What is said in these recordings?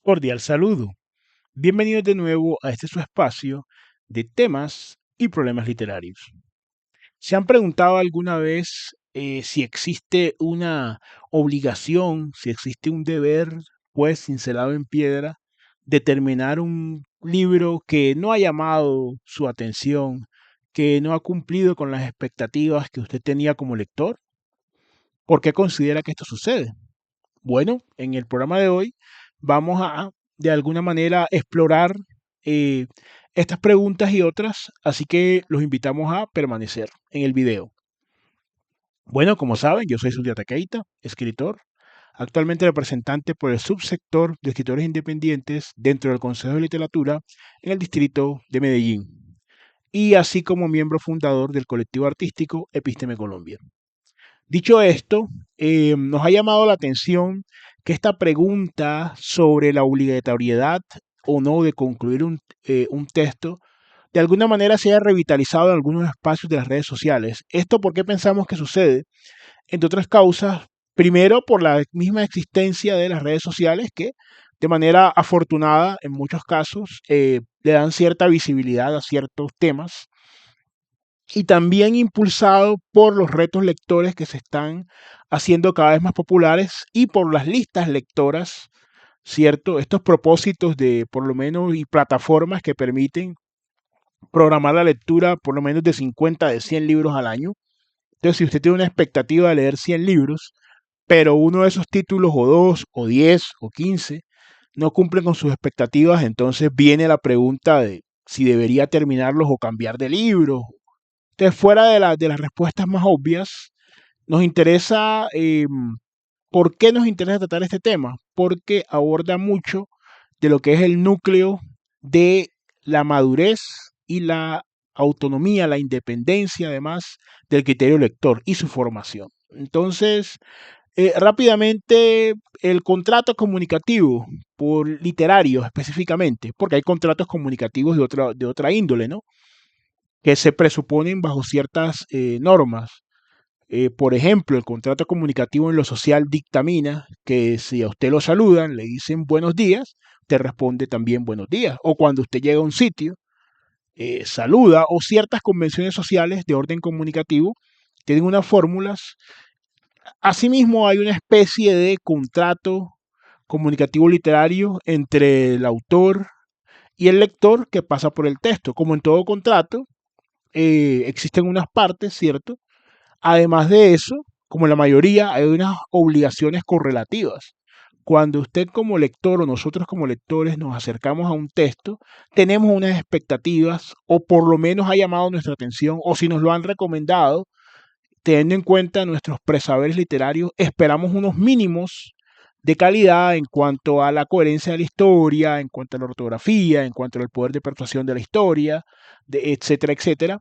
Cordial saludo. Bienvenidos de nuevo a este su espacio de temas y problemas literarios. ¿Se han preguntado alguna vez si existe una obligación, si existe un deber, pues, cincelado en piedra, de terminar un libro que no ha llamado su atención, que no ha cumplido con las expectativas que usted tenía como lector? ¿Por qué considera que esto sucede? Bueno, en el programa de hoy vamos a, de alguna manera, explorar eh, estas preguntas y otras, así que los invitamos a permanecer en el video. Bueno, como saben, yo soy Sundiata Keita, escritor, actualmente representante por el subsector de escritores independientes dentro del Consejo de Literatura en el distrito de Medellín, y así como miembro fundador del colectivo artístico Epísteme Colombia. Dicho esto, nos ha llamado la atención que esta pregunta sobre la obligatoriedad o no de concluir un texto, de alguna manera se haya revitalizado en algunos espacios de las redes sociales. ¿Esto por qué pensamos que sucede? Entre otras causas, primero por la misma existencia de las redes sociales que de manera afortunada en muchos casos le dan cierta visibilidad a ciertos temas y también impulsado por los retos lectores que se están haciendo cada vez más populares y por las listas lectoras, ¿cierto? Estos propósitos de por lo menos y plataformas que permiten programar la lectura por lo menos de 50, de 100 libros al año. Entonces, si usted tiene una expectativa de leer 100 libros, pero uno de esos títulos o dos o 10 o 15 no cumplen con sus expectativas, entonces viene la pregunta de si debería terminarlos o cambiar de libro. Entonces, fuera de las respuestas más obvias, nos interesa, ¿por qué nos interesa tratar este tema? Porque aborda mucho de lo que es el núcleo de la madurez y la autonomía, la independencia, además, del criterio lector y su formación. Entonces, rápidamente, el contrato comunicativo, por literario específicamente, porque hay contratos comunicativos de otra índole, ¿no? Que se presuponen bajo ciertas normas. Por ejemplo, el contrato comunicativo en lo social dictamina que si a usted lo saludan, le dicen buenos días, te responde también buenos días. O cuando usted llega a un sitio, saluda, o ciertas convenciones sociales de orden comunicativo tienen unas fórmulas. Asimismo, hay una especie de contrato comunicativo literario entre el autor y el lector que pasa por el texto. Como en todo contrato, existen unas partes, ¿cierto? Además de eso, como la mayoría, hay unas obligaciones correlativas. Cuando usted como lector o nosotros como lectores nos acercamos a un texto, tenemos unas expectativas o por lo menos ha llamado nuestra atención o si nos lo han recomendado, teniendo en cuenta nuestros presaberes literarios, esperamos unos mínimos de calidad en cuanto a la coherencia de la historia, en cuanto a la ortografía, en cuanto al poder de persuasión de la historia, etcétera, etcétera.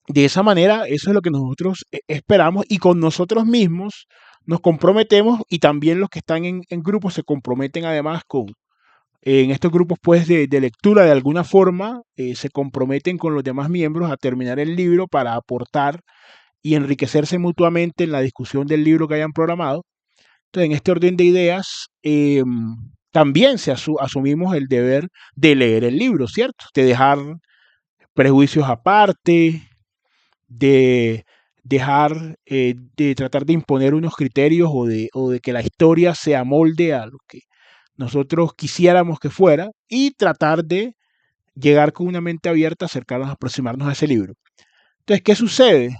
De esa manera, eso es lo que nosotros esperamos y con nosotros mismos nos comprometemos y también los que están en grupos se comprometen además con, en estos grupos pues de lectura de alguna forma, se comprometen con los demás miembros a terminar el libro para aportar y enriquecerse mutuamente en la discusión del libro que hayan programado. Entonces, en este orden de ideas, también asumimos el deber de leer el libro, ¿cierto? De dejar prejuicios aparte, de dejar, de tratar de imponer unos criterios o de que la historia se amolde a lo que nosotros quisiéramos que fuera y tratar de llegar con una mente abierta, acercarnos, aproximarnos a ese libro. Entonces, ¿qué sucede?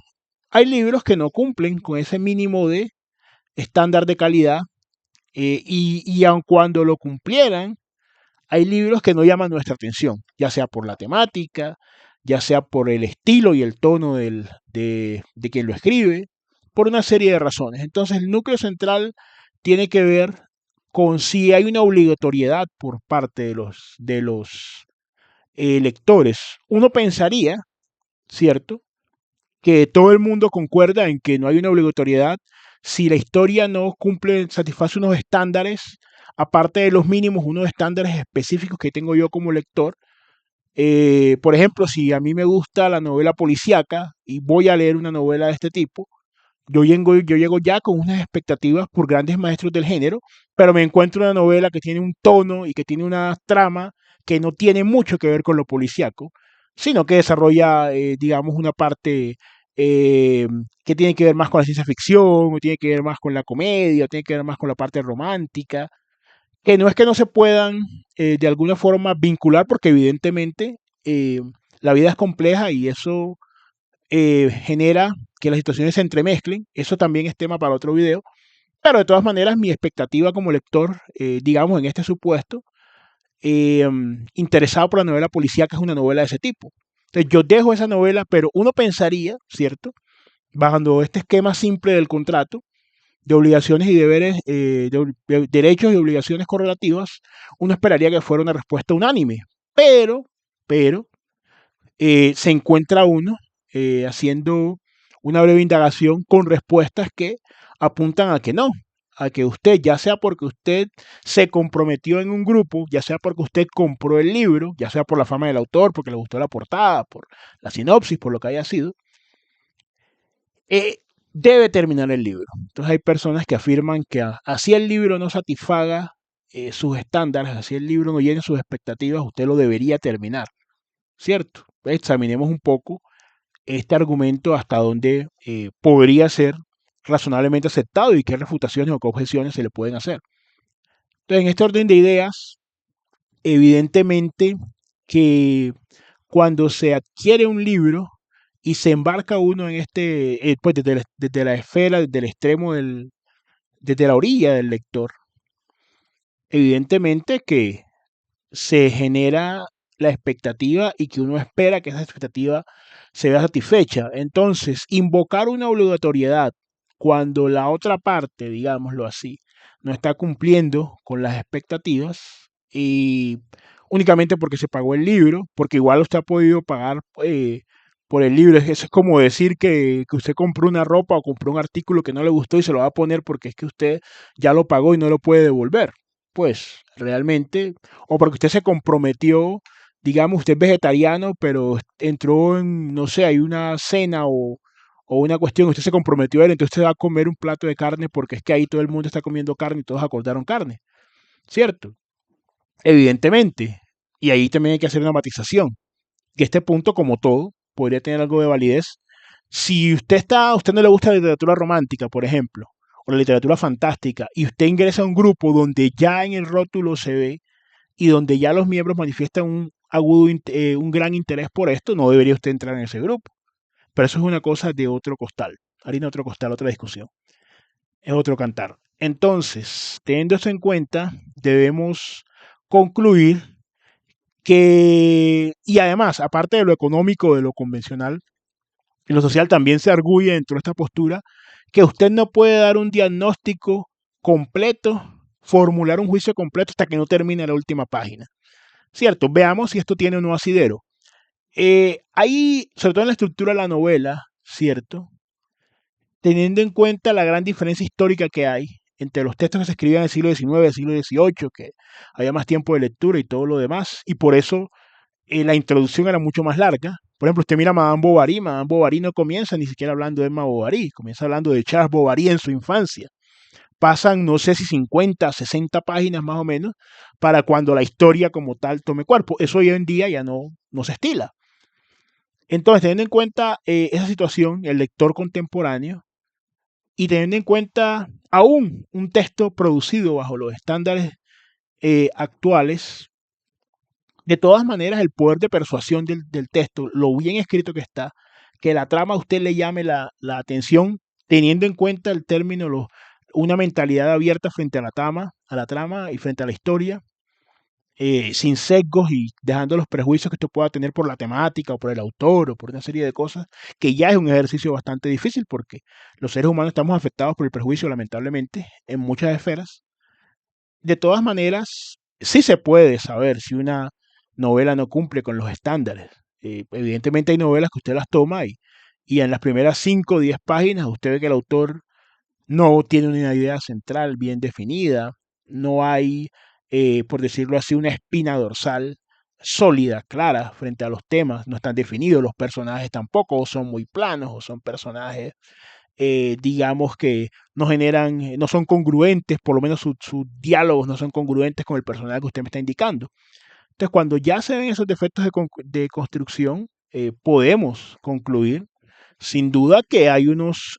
Hay libros que no cumplen con ese mínimo de estándar de calidad y aun cuando lo cumplieran, hay libros que no llaman nuestra atención, ya sea por la temática, ya sea por el estilo y el tono de quien lo escribe, por una serie de razones. Entonces el núcleo central tiene que ver con si hay una obligatoriedad por parte de los lectores. Uno pensaría, ¿cierto?, que todo el mundo concuerda en que no hay una obligatoriedad si la historia no cumple, satisface unos estándares, aparte de los mínimos, unos estándares específicos que tengo yo como lector. Por ejemplo, si a mí me gusta la novela policíaca y voy a leer una novela de este tipo, yo llego ya con unas expectativas por grandes maestros del género, pero me encuentro una novela que tiene un tono y que tiene una trama que no tiene mucho que ver con lo policíaco, sino que desarrolla, digamos, una parte eh, que tiene que ver más con la ciencia ficción, o tiene que ver más con la comedia, o tiene que ver más con la parte romántica, que no es que no se puedan de alguna forma vincular, porque evidentemente eh, la vida es compleja y eso genera que las situaciones se entremezclen. Eso también es tema para otro video. Pero de todas maneras, mi expectativa como lector, digamos, en este supuesto, interesado por la novela policíaca, es una novela de ese tipo. Entonces, yo dejo esa novela, pero uno pensaría, ¿cierto? Bajando este esquema simple del contrato, de obligaciones y deberes, de derechos y obligaciones correlativas, uno esperaría que fuera una respuesta unánime. Pero, se encuentra uno haciendo una breve indagación con respuestas que apuntan a que no, a que usted, ya sea porque usted se comprometió en un grupo, ya sea porque usted compró el libro, ya sea por la fama del autor, porque le gustó la portada, por la sinopsis, por lo que haya sido, eh, debe terminar el libro. Entonces hay personas que afirman que así el libro no satisfaga sus estándares, así el libro no llene sus expectativas, usted lo debería terminar, ¿cierto? Examinemos un poco este argumento hasta dónde podría ser razonablemente aceptado y qué refutaciones o qué objeciones se le pueden hacer. Entonces, en este orden de ideas, evidentemente que cuando se adquiere un libro y se embarca uno en pues desde la esfera, desde el extremo desde la orilla del lector, evidentemente que se genera la expectativa y que uno espera que esa expectativa se vea satisfecha. Entonces, invocar una obligatoriedad cuando la otra parte, digámoslo así, no está cumpliendo con las expectativas y únicamente porque se pagó el libro, porque igual usted ha podido pagar por el libro. Eso es como decir que usted compró una ropa o compró un artículo que no le gustó y se lo va a poner porque es que usted ya lo pagó y no lo puede devolver. Pues realmente, o porque usted se comprometió, digamos, usted es vegetariano, pero entró en, no sé, hay una cena o una cuestión, usted se comprometió a él, entonces usted va a comer un plato de carne porque es que ahí todo el mundo está comiendo carne y todos acordaron carne, ¿cierto? Evidentemente. Y ahí también hay que hacer una matización, que este punto, como todo, podría tener algo de validez. Si a usted no le gusta la literatura romántica, por ejemplo, o la literatura fantástica, y usted ingresa a un grupo donde ya en el rótulo se ve y donde ya los miembros manifiestan un gran interés por esto, no debería usted entrar en ese grupo. Pero eso es una cosa de otro costal, harina de otro costal, otra discusión, es otro cantar. Entonces, teniendo esto en cuenta, debemos concluir y además, aparte de lo económico, de lo convencional, y lo social también se arguye dentro de esta postura, que usted no puede dar un diagnóstico completo, formular un juicio completo hasta que no termine la última página. Cierto, veamos si esto tiene o no asidero. Ahí, sobre todo en la estructura de la novela, cierto, teniendo en cuenta la gran diferencia histórica que hay entre los textos que se escribían en el siglo XIX y el siglo XVIII, que había más tiempo de lectura y todo lo demás, y por eso la introducción era mucho más larga. Por ejemplo, usted mira a Madame Bovary no comienza ni siquiera hablando de Emma Bovary, comienza hablando de Charles Bovary en su infancia. Pasan, no sé si 50, 60 páginas más o menos, para cuando la historia como tal tome cuerpo. Eso hoy en día ya no se estila. Entonces, teniendo en cuenta esa situación, el lector contemporáneo, y teniendo en cuenta aún un texto producido bajo los estándares actuales, de todas maneras, el poder de persuasión del texto, lo bien escrito que está, que la trama a usted le llame la atención, teniendo en cuenta el término, una mentalidad abierta frente a la trama y frente a la historia, sin sesgos y dejando los prejuicios que usted pueda tener por la temática o por el autor o por una serie de cosas, que ya es un ejercicio bastante difícil porque los seres humanos estamos afectados por el prejuicio, lamentablemente, en muchas esferas. De todas maneras, sí se puede saber si una novela no cumple con los estándares. Evidentemente hay novelas que usted las toma y en las primeras 5 o 10 páginas usted ve que el autor no tiene una idea central bien definida, no hay, por decirlo así, una espina dorsal sólida, clara, frente a los temas, no están definidos, los personajes tampoco, o son muy planos, o son personajes digamos que no generan, no son congruentes, por lo menos sus diálogos no son congruentes con el personaje que usted me está indicando. Entonces, cuando ya se ven esos defectos de construcción, podemos concluir sin duda que hay unos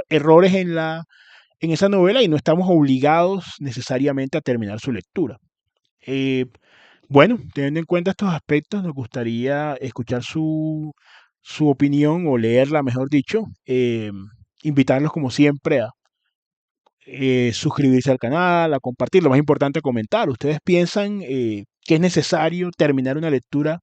errores en esa novela y no estamos obligados necesariamente a terminar su lectura. Eh, bueno, teniendo en cuenta estos aspectos, nos gustaría escuchar su opinión o leerla, mejor dicho. Invitarlos como siempre a suscribirse al canal, a compartir, lo más importante, comentar. ¿Ustedes piensan que es necesario terminar una lectura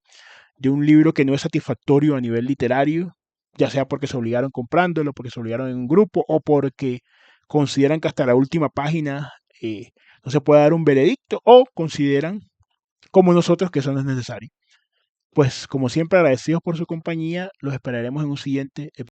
de un libro que no es satisfactorio a nivel literario, ya sea porque se obligaron comprándolo, porque se obligaron en un grupo o porque consideran que hasta la última página no se puede dar un veredicto o consideran, como nosotros, que eso no es necesario? Pues como siempre, agradecidos por su compañía, los esperaremos en un siguiente episodio.